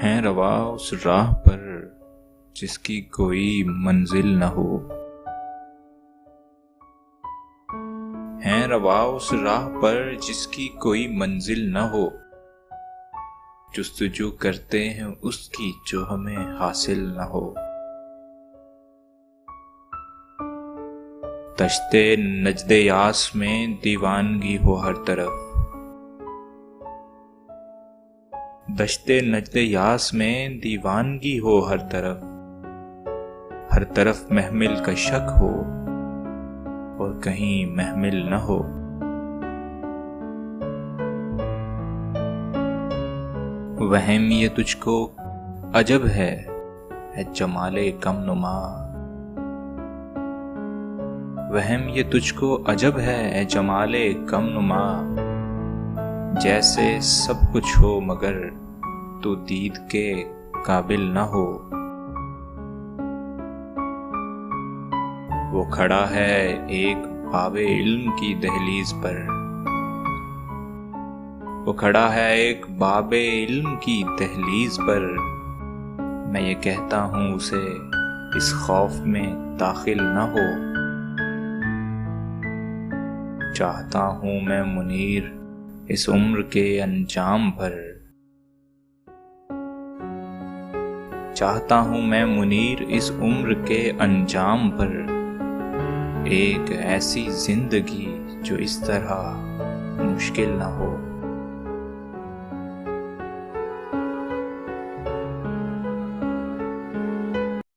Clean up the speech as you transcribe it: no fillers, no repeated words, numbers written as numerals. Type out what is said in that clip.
ہیں روا اس راہ پر جس کی کوئی منزل نہ ہو، ہیں روا اس راہ پر جس کی کوئی منزل نہ ہو، جستجو کرتے ہیں اس کی جو ہمیں حاصل نہ ہو۔ دشت نجد یاس میں دیوانگی ہو ہر طرف، دشت نجد یاس میں دیوانگی ہو ہر طرف محمل کا شک ہو اور کہیں محمل نہ ہو۔ وہم یہ تجھ کو عجب ہے اے جمال کم نما، وہم یہ تجھ کو عجب ہے اے جمال کم نما، جیسے سب کچھ ہو مگر تو دید کے قابل نہ ہو۔ وہ کھڑا ہے ایک باب علم کی دہلیز پر، وہ کھڑا ہے ایک باب علم کی دہلیز پر، میں یہ کہتا ہوں اسے اس خوف میں داخل نہ ہو۔ چاہتا ہوں میں منیر اس عمر کے انجام پر، چاہتا ہوں میں منیر اس عمر کے انجام پر، ایک ایسی زندگی جو اس طرح مشکل نہ ہو۔